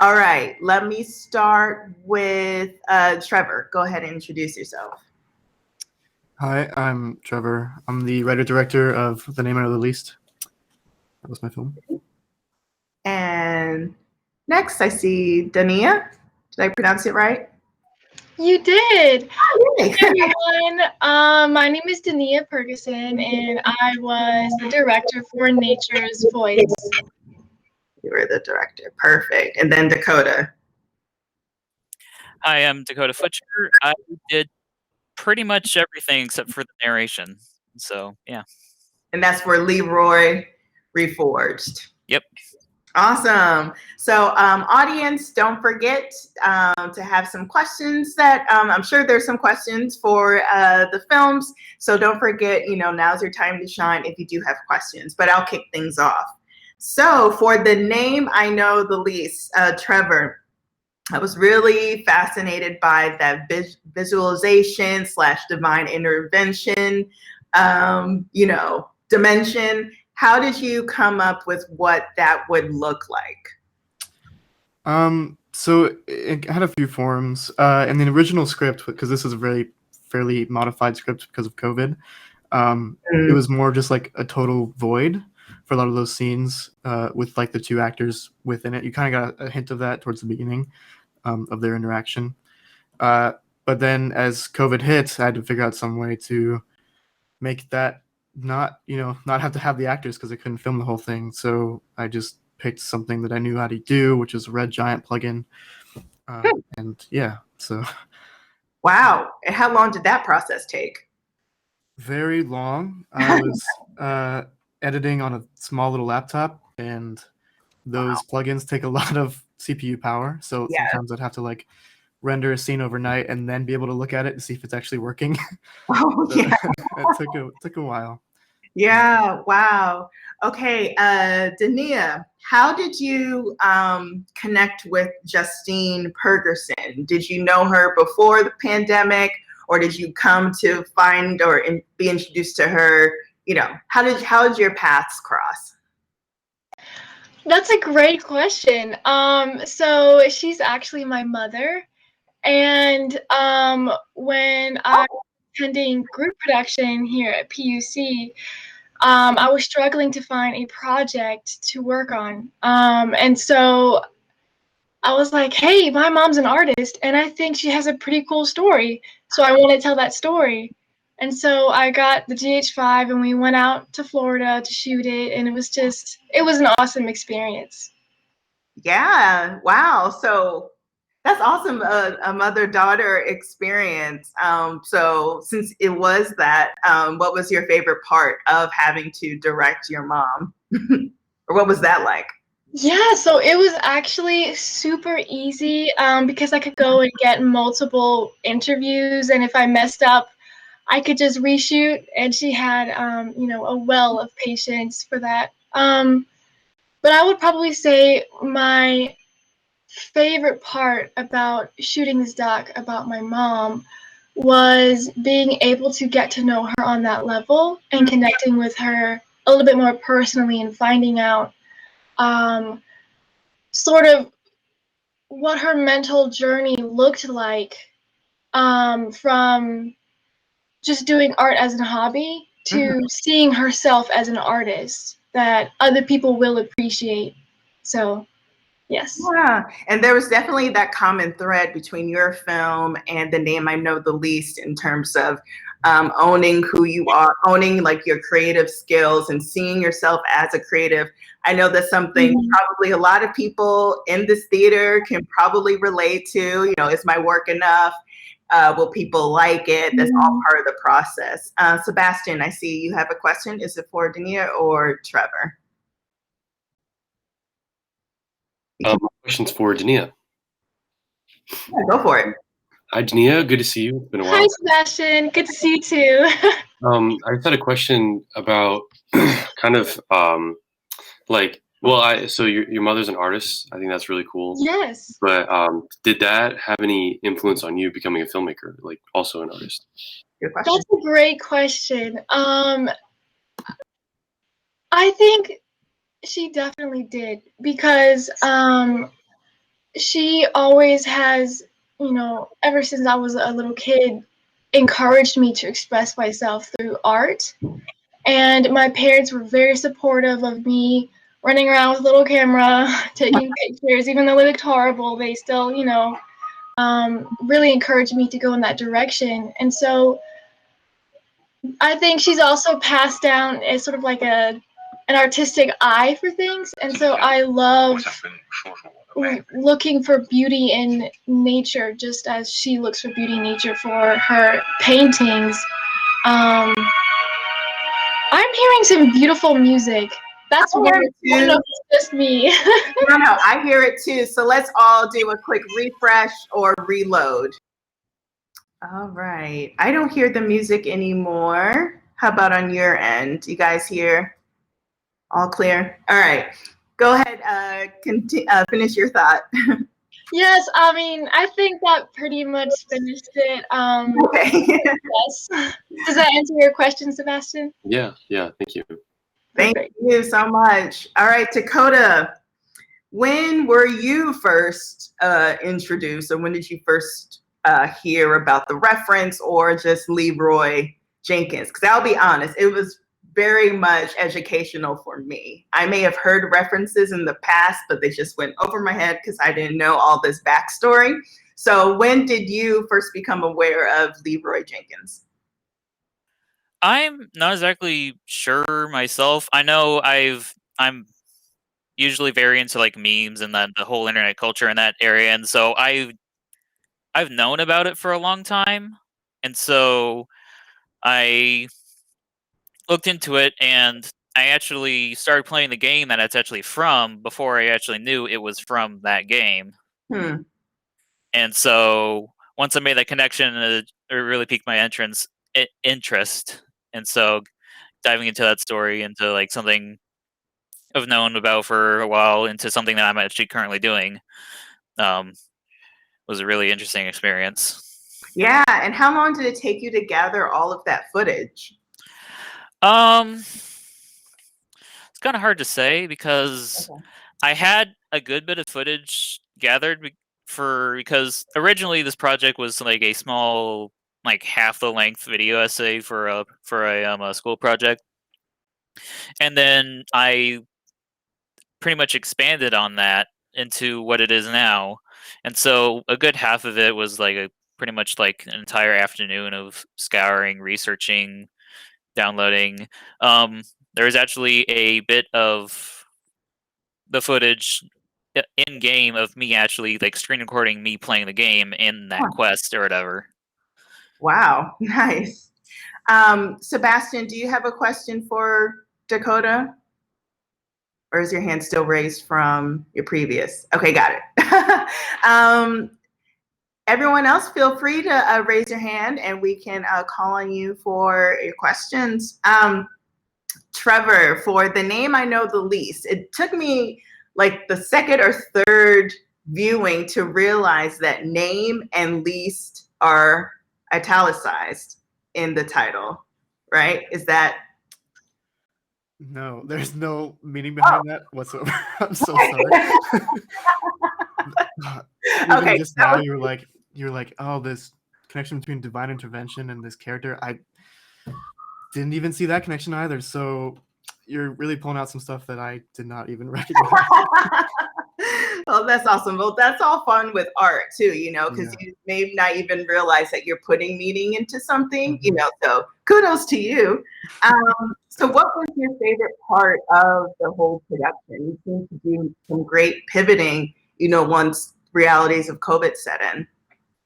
All right, let me start with Trevor. Go ahead and introduce yourself. Hi, I'm Trevor. I'm the writer-director of The Name I Know the Least. That was my film. And next, I see Dania. Did I pronounce it right? You did. Yay. Hey, everyone. My name is Dania Ferguson, and I was the director for Nature's Voice. You were the director. Perfect. And then Dakota. Hi, I'm Dakota Futcher. I did pretty much everything except for the narration. So, yeah. And that's for Leroy Reforged. Yep. Awesome. So, audience, don't forget to have some questions that I'm sure there's some questions for the films. So don't forget, now's your time to shine if you do have questions, but I'll kick things off. So for The Name I Know the Least, Trevor, I was really fascinated by that visualization / divine intervention, dimension. How did you come up with what that would look like? So it had a few forms. In the original script, because this is a fairly modified script because of COVID, it was more just like a total void for a lot of those scenes with like the two actors within it. You kind of got a hint of that towards the beginning of their interaction. But then as COVID hit, I had to figure out some way to make that not have to have the actors because I couldn't film the whole thing. So I just picked something that I knew how to do, which is a Red Giant plugin. And yeah, so. Wow. And how long did that process take? Very long. I was editing on a small little laptop, and those plugins take a lot of CPU power. So sometimes I'd have to like render a scene overnight and then be able to look at it and see if it's actually working. Oh, yeah. It took a while. Yeah, wow. Okay, Dania, how did you connect with Justine Pergerson? Did you know her before the pandemic, or did you come to find or be introduced to her? How did your paths cross? That's a great question. So she's actually my mother, and when I was attending group production here at PUC, I was struggling to find a project to work on. And so I was like, hey, my mom's an artist, and I think she has a pretty cool story. So I want to tell that story. And so I got the GH5, and we went out to Florida to shoot it, and it was an awesome experience. Yeah, wow. So that's awesome, a mother-daughter experience. So since it was that, what was your favorite part of having to direct your mom? Or what was that like? Yeah, so it was actually super easy because I could go and get multiple interviews, and if I messed up, I could just reshoot, and she had, a well of patience for that. But I would probably say my favorite part about shooting this doc about my mom was being able to get to know her on that level and connecting with her a little bit more personally and finding out sort of what her mental journey looked like from just doing art as a hobby to seeing herself as an artist that other people will appreciate. So, yes. Yeah, and there was definitely that common thread between your film and The Name I Know the Least in terms of owning who you are, owning like your creative skills and seeing yourself as a creative. I know that's something probably a lot of people in this theater can probably relate to. Is my work enough? Will people like it? That's all part of the process. Sebastian, I see you have a question. Is it for Dania or Trevor? My question's for Dania. Yeah, go for it. Hi, Dania. Good to see you. It's been a while. Hi, Sebastian. Good to see you too. I just had a question about kind of so your mother's an artist. I think that's really cool. Yes. But did that have any influence on you becoming a filmmaker, like also an artist? Good question. That's a great question. I think she definitely did because she always has, ever since I was a little kid, encouraged me to express myself through art. And my parents were very supportive of me running around with a little camera, taking pictures. Even though they looked horrible, they still, really encouraged me to go in that direction. And so I think she's also passed down as sort of like an artistic eye for things. And so I love looking for beauty in nature, just as she looks for beauty in nature for her paintings. I'm hearing some beautiful music. That's weird. I don't know if it's just me. No, I hear it too. So let's all do a quick refresh or reload. All right. I don't hear the music anymore. How about on your end? You guys hear? All clear? All right. Go ahead. Finish your thought. Yes, I mean, I think that pretty much finished it. Okay. Yes. Does that answer your question, Sebastian? Yeah, thank you. Thank you so much. All right, Dakota, when were you first introduced, or when did you first hear about the reference or just Leroy Jenkins? Because I'll be honest, it was very much educational for me. I may have heard references in the past, but they just went over my head because I didn't know all this backstory. So when did you first become aware of Leroy Jenkins? I'm not exactly sure myself. I know I'm usually very into like memes and the whole internet culture in that area, and so I've known about it for a long time, and so I looked into it, and I actually started playing the game that it's actually from before I actually knew it was from that game. And so once I made that connection, it really piqued my interest. And so diving into that story, into like something I've known about for a while, into something that I'm actually currently doing, was a really interesting experience. Yeah, and how long did it take you to gather all of that footage? It's kind of hard to say because I had a good bit of footage gathered because originally this project was like a small, like half the length video essay for a school project, and then I pretty much expanded on that into what it is now, and so a good half of it was like pretty much like an entire afternoon of scouring, researching, downloading. There was actually a bit of the footage in game of me actually like screen recording me playing the game in that quest or whatever. Wow, nice. Sebastian, do you have a question for Dakota? Or is your hand still raised from your previous? Okay, got it. Everyone else, feel free to raise your hand and we can call on you for your questions. Trevor, for the name I know the least, it took me like the second or third viewing to realize that name and least are italicized in the title, right? Is that? No, there's no meaning behind that whatsoever. I'm so sorry. Even just now, you're like, oh, this connection between divine intervention and this character. I didn't even see that connection either. So you're really pulling out some stuff that I did not even recognize. Oh, that's awesome. Well, that's all fun with art too, because you may not even realize that you're putting meaning into something, so kudos to you. So what was your favorite part of the whole production? You seem to do some great pivoting, once realities of COVID set in.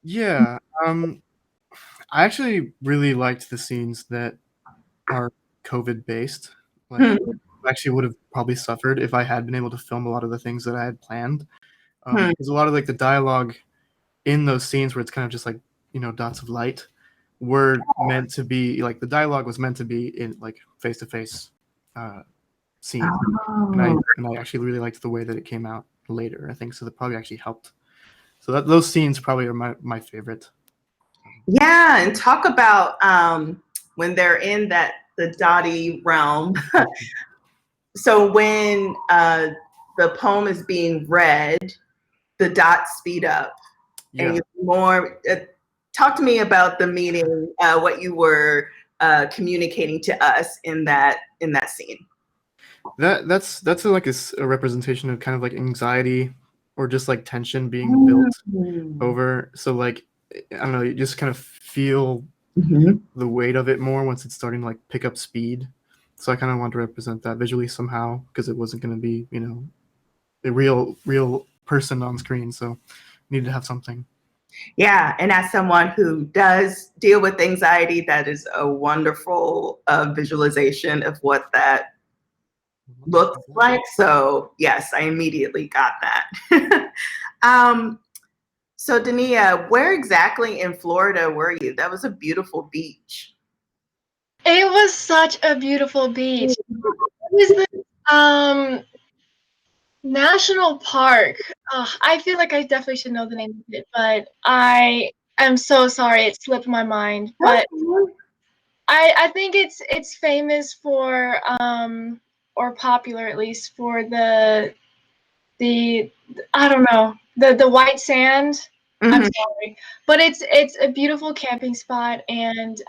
Yeah. I actually really liked the scenes that are COVID based. Like, actually would have probably suffered if I had been able to film a lot of the things that I had planned. Because a lot of like the dialogue in those scenes where it's kind of just like, dots of light were meant to be like the dialogue was meant to be in like face-to-face scene. And I actually really liked the way that it came out later, I think. So that probably actually helped. So those scenes probably are my favorite. Yeah, and talk about when they're in the Dottie realm. So when the poem is being read, the dots speed up and Yeah. you more. Talk to me about the meeting, what you were communicating to us in that scene. That's like a representation of kind of like anxiety or just like tension being built over. So like, I don't know, you just kind of feel the weight of it more once it's starting to like pick up speed. So I kind of wanted to represent that visually somehow because it wasn't going to be, you know, a real person on screen. So needed to have something. Yeah, and as someone who does deal with anxiety, that is a wonderful visualization of what that looks like. So yes, I immediately got that. So Dania, where exactly in Florida were you? That was a beautiful beach. It was such a beautiful beach. It was the national park. I feel like I definitely should know the name of it, but I am so sorry it slipped my mind. But I think it's famous for or popular at least for the I don't know, the white sand. I'm sorry, but it's a beautiful camping spot, and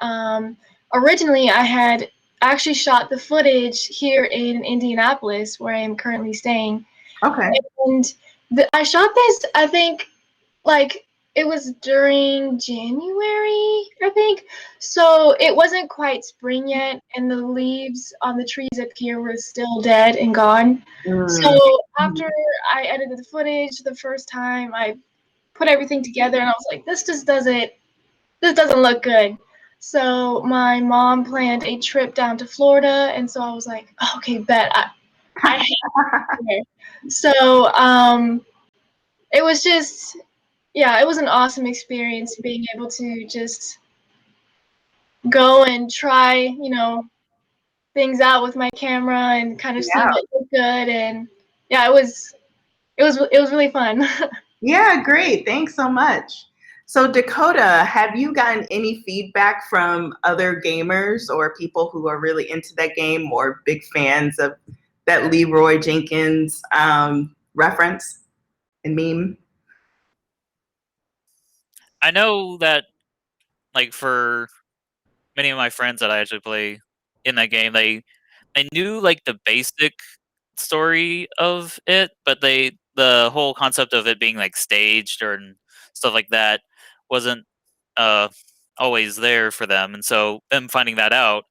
originally I had actually shot the footage here in Indianapolis, where I am currently staying. Okay. And I shot this, I think, like it was during January, I think. So it wasn't quite spring yet, and the leaves on the trees up here were still dead and gone. So after I edited the footage the first time, I put everything together, and I was like, this doesn't look good. So my mom planned a trip down to Florida, and so I was like, oh, okay, bet. I hate it here. So it was just, yeah, it was an awesome experience being able to just go and try, things out with my camera and kind of see what looked good. And yeah, it was really fun. Yeah, great. Thanks so much. So Dakota, have you gotten any feedback from other gamers or people who are really into that game or big fans of that Leroy Jenkins reference and meme? I know that, like, for many of my friends that I actually play in that game, they knew like the basic story of it, but the whole concept of it being like staged or stuff like that wasn't always there for them, and so them finding that out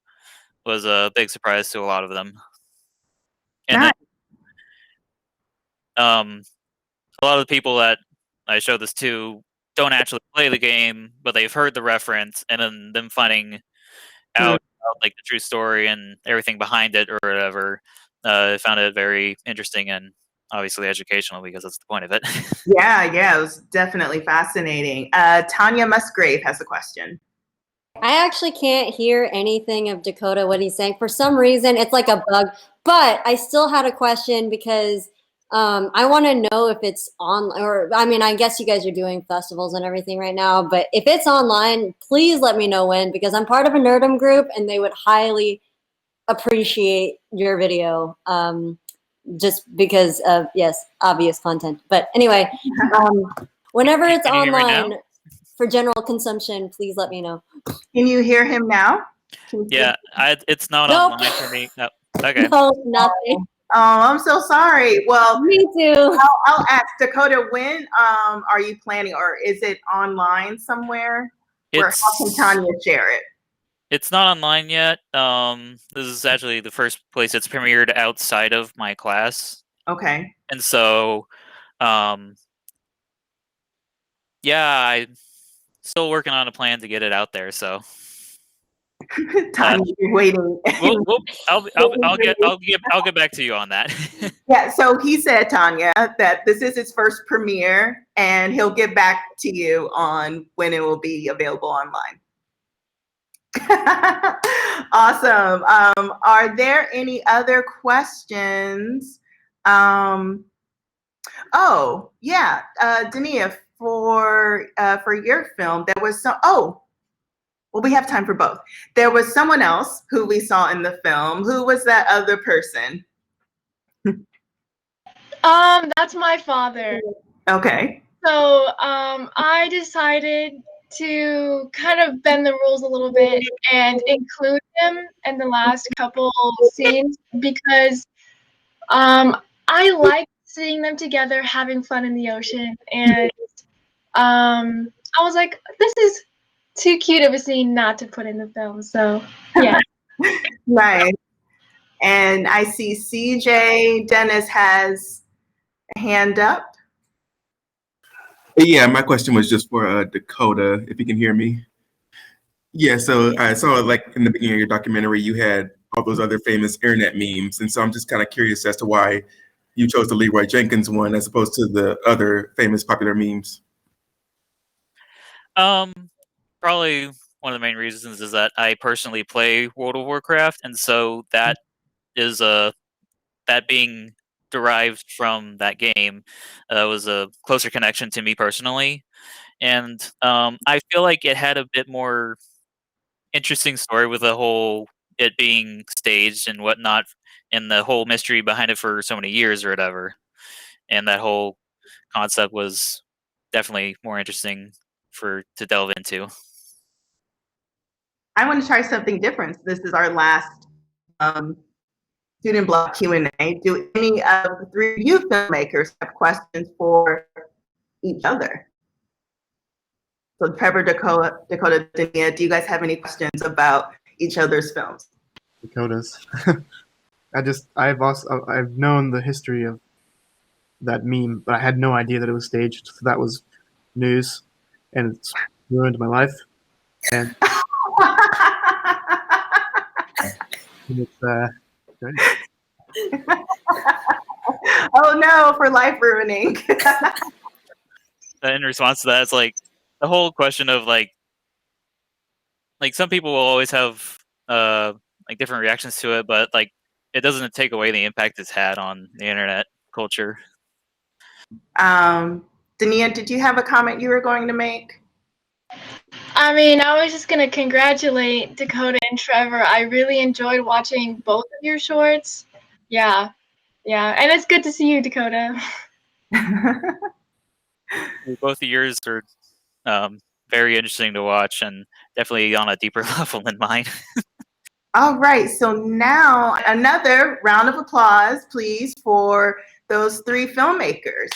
was a big surprise to a lot of them. And Nice. then a lot of the people that I show this to don't actually play the game, but they've heard the reference, and then them finding out about, like, the true story and everything behind it or whatever, found it very interesting and obviously educational because that's the point of it. Yeah, it was definitely fascinating. Tanya Musgrave has a question. I actually can't hear anything of Dakota, what he's saying. For some reason, it's like a bug. But I still had a question because I want to know if it's on, or I mean, I guess you guys are doing festivals and everything right now, but if it's online, please let me know when, because I'm part of a Nerdum group and they would highly appreciate your video just because of, yes, obvious content. But anyway, whenever it's Can you hear me now? online for general consumption, please let me know. Can you hear him now? Yeah, it's not Nope. online for me. No. Okay. No, nothing. Oh, I'm so sorry. Well, Me too. I'll ask Dakota, when are you planning, or is it online somewhere? Or how can Tanya share it? It's not online yet. This is actually the first place it's premiered outside of my class. Okay. And so, yeah, I'm still working on a plan to get it out there. So, Tanya, you're waiting. I'll get back to you on that. Yeah. So he said, Tanya, that this is his first premiere, and he'll get back to you on when it will be available online. Awesome. Are there any other questions? Oh, yeah, Dania, for your film, there was some. Oh, well, we have time for both. There was someone else who we saw in the film. Who was that other person? That's my father. Okay. So I decided to kind of bend the rules a little bit and include him in the last couple scenes because I like seeing them together having fun in the ocean, and I was like, this is too cute of a scene not to put in the film. So yeah. Nice. And I see CJ Dennis has a hand up. Yeah, my question was just for Dakota, if you can hear me. Yeah, so I saw like in the beginning of your documentary, you had all those other famous internet memes, and so I'm just kind of curious as to why you chose the Leroy Jenkins one as opposed to the other famous popular memes. Probably one of the main reasons is that I personally play World of Warcraft, and so that is that being derived from that game was a closer connection to me personally, and I feel like it had a bit more interesting story with the whole it being staged and whatnot, and the whole mystery behind it for so many years or whatever, and that whole concept was definitely more interesting for to delve into. I want to try something different. This is our last student block Q&A. Do any of the three of you filmmakers have questions for each other? So Trevor, Dakota, Dania, do you guys have any questions about each other's films? Dakota's. I've known the history of that meme, but I had no idea that it was staged. So that was news, and it's ruined my life. And it's great. Oh no, for life ruining. In response to that, it's like the whole question of like some people will always have like different reactions to it, but like it doesn't take away the impact it's had on the internet culture. Dania, did you have a comment you were going to make? I mean, I was just going to congratulate Dakota and Trevor. I really enjoyed watching both of your shorts. Yeah. Yeah. And it's good to see you, Dakota. Both of yours are very interesting to watch and definitely on a deeper level than mine. All right, so now another round of applause, please, for those three filmmakers.